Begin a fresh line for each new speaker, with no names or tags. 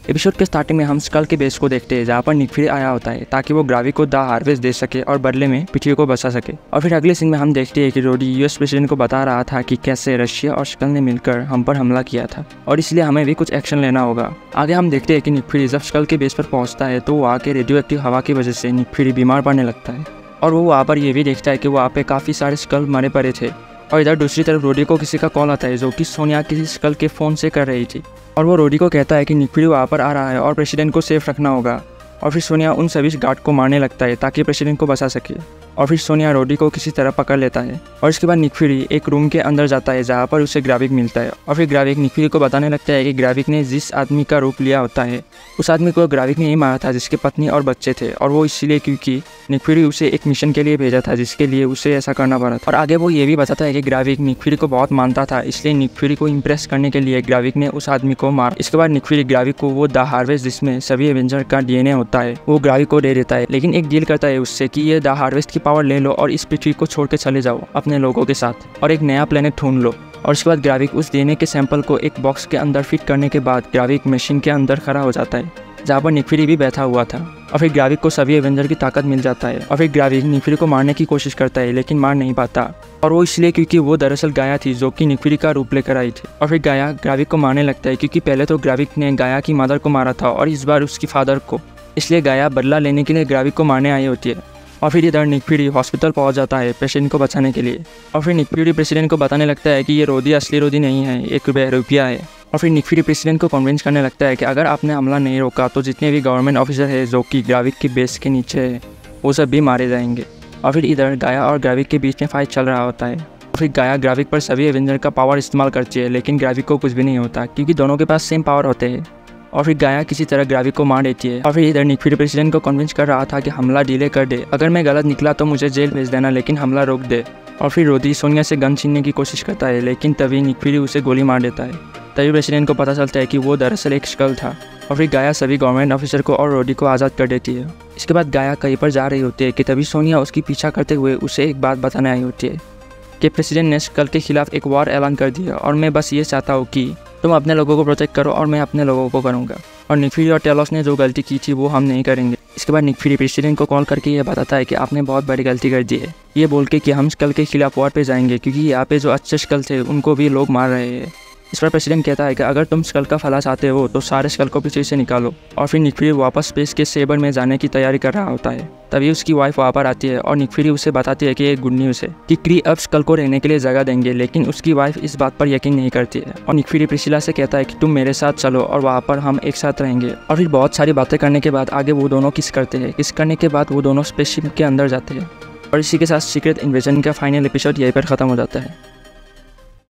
Episode के starting में हम स्कल के बेस को देखते हैं जहाँ पर निक फ्यूरी आया होता है ताकि वो ग्रावी को द हार्वेस्ट दे सके और बदले में पृथ्वी को बचा सके। और फिर अगले सीन में हम देखते हैं कि रोडी यूएस प्रेसिडेंट को बता रहा था कि कैसे रशिया और स्कल ने मिलकर हम पर हमला किया था और इसलिए हमें भी कुछ एक्शन लेना होगा। आगे हम देखते हैं कि निक फ्यूरी जब स्कल के बेस पर पहुंचता है तो वो आके रेडियो एक्टिव हवा की वजह से निक फ्यूरी बीमार पड़ने लगता है और वो वहाँ पर ये भी देखता है कि वहाँ पे काफ़ी सारे स्कल मरे पड़े थे। और इधर दूसरी तरफ रोडी को किसी का कॉल आता है जो कि सोनिया किसी स्कल के फ़ोन से कर रही थी और वो रोडी को कहता है कि निक फ्यूरी वहाँ पर आ रहा है और प्रेसिडेंट को सेफ रखना होगा। और फिर सोनिया उन सभी गार्ड को मारने लगता है ताकि प्रेसिडेंट को बचा सके। और फिर सोनिया रोडी को किसी तरह पकड़ लेता है और इसके बाद निक फ्यूरी एक रूम के अंदर जाता है जहाँ पर उसे ग्राविक मिलता है और फिर ग्राविक निक फ्यूरी को बताने लगता है कि ग्राविक ने जिस आदमी का रूप लिया होता है उस आदमी को ग्राविक ने ही मारा था जिसके पत्नी और बच्चे थे और वो इसलिए क्योंकि निक फ्यूरी उसे एक मिशन के लिए भेजा था जिसके लिए उसे ऐसा करना पड़ा था। और आगे वो ये भी बताता है कि ग्राविक निक फ्यूरी को बहुत मानता था इसलिए निक फ्यूरी को इम्प्रेस करने के लिए ग्राविक ने उस आदमी को मारा। इसके बाद निक फ्यूरी ग्राविक को वो द हार्वेस्ट जिसमें सभी एवेंजर का डीएनए होता है वो ग्राविक को दे देता है, लेकिन एक डील करता है उससे कि ये द हार्वेस्ट की पावर ले लो और इस पृथ्वी को छोड़ के चले जाओ अपने लोगों के साथ और एक नया प्लेनेट ढूंढ लो। और उसके बाद ग्राविक उस डीएनए के सैंपल को एक बॉक्स के अंदर फिट करने के बाद ग्राविक मशीन के अंदर खड़ा हो जाता है जहाँ पर निक फ्यूरी भी बैठा हुआ था। और फिर ग्राविक को सभी एवेंजर की ताकत मिल जाता है और फिर ग्राविक निक फ्यूरी को मारने की कोशिश करता है लेकिन मार नहीं पाता और वो इसलिए क्योंकि वो दरअसल गाया थी जो कि निक फ्यूरी का रूप लेकर आई थी। और फिर गाया ग्राविक को मारने लगता है क्योंकि पहले तो ग्राविक ने गाया की मदर को मारा था और इस बार उसकी फादर को, इसलिए गाया बदला लेने के लिए ग्राविक को मारने आई होती है। और फिर इधर निक फ्यूरी हॉस्पिटल पहुंच जाता है प्रेसिडेंट को बचाने के लिए और फिर निक फ्यूरी प्रेसिडेंट को बताने लगता है कि ये रोदी असली रोदी नहीं है, एक रुपया है। और फिर निक फ्यूरी प्रेसिडेंट को कन्विंस करने लगता है कि अगर आपने हमला नहीं रोका तो जितने भी गवर्नमेंट ऑफिसर है जो कि ग्राविक की बेस के नीचे है वो सब भी मारे जाएंगे। और फिर इधर गाया और ग्राविक के बीच में फाइट चल रहा होता है और फिर गाया ग्राविक पर सभी एवेंजर का पावर इस्तेमाल करती है लेकिन ग्राविक को कुछ भी नहीं होता क्योंकि दोनों के पास सेम पावर होते हैं। और फिर गाया किसी तरह ग्राविक को मार देती है। और फिर इधर निक फ्यूरी प्रेसिडेंट को कन्विंस कर रहा था कि हमला डिले कर दे, अगर मैं गलत निकला तो मुझे जेल भेज देना लेकिन हमला रोक दे। और फिर रोदी सोनिया से गन छीनने की कोशिश करता है लेकिन तभी निक फ्यूरी उसे गोली मार देता है। तभी प्रेसिडेंट को पता चलता है कि वो दरअसल एक स्कल था। और फिर गाया सभी गवर्नमेंट ऑफिसर को और रोडी को आज़ाद कर देती है। इसके बाद गाया कहीं पर जा रही होती है कि तभी सोनिया उसकी पीछा करते हुए उसे एक बात बताने आई होती है कि प्रेसिडेंट ने स्कल के खिलाफ एक वॉर ऐलान कर दिया और मैं बस ये चाहता हूँ कि तुम अपने लोगों को प्रोटेक्ट करो और मैं अपने लोगों को करूँगा और निक फ्यूरी और टेलोस ने जो गलती की थी वो हम नहीं करेंगे। इसके बाद निक फ्यूरी प्रेसिडेंट को कॉल करके ये बताता है कि आपने बहुत बड़ी गलती कर दी है, ये बोल के कि हम स्कल के खिलाफ वॉर पे जाएंगे क्योंकि यहाँ पे जो अच्छे स्कल थे उनको भी लोग मार रहे हैं। इस पर प्रेसिडेंट कहता है कि अगर तुम स्कल का फला चाहते हो तो सारे स्कल को पीछे से निकालो। और फिर निक फ्यूरी वापस स्पेस के सेबर में जाने की तैयारी कर रहा होता है। तभी उसकी वाइफ वहाँ पर आती है और निक फ्यूरी उसे बताती है कि एक गुड न्यूज़ है कि क्री अब स्कल को रहने के लिए जगह देंगे, लेकिन उसकी वाइफ इस बात पर यकीन नहीं करती है। और निक फ्यूरी प्रिसिला से कहता है कि तुम मेरे साथ चलो और वहाँ पर हम एक साथ रहेंगे। और फिर बहुत सारी बातें करने के बाद आगे वो दोनों किस करते हैं। किस करने के बाद वो दोनों स्पेसशिप के अंदर जाते हैं और इसी के साथ सीक्रेट इन्वेजन का फाइनल एपिसोड यहीं पर ख़त्म हो जाता है।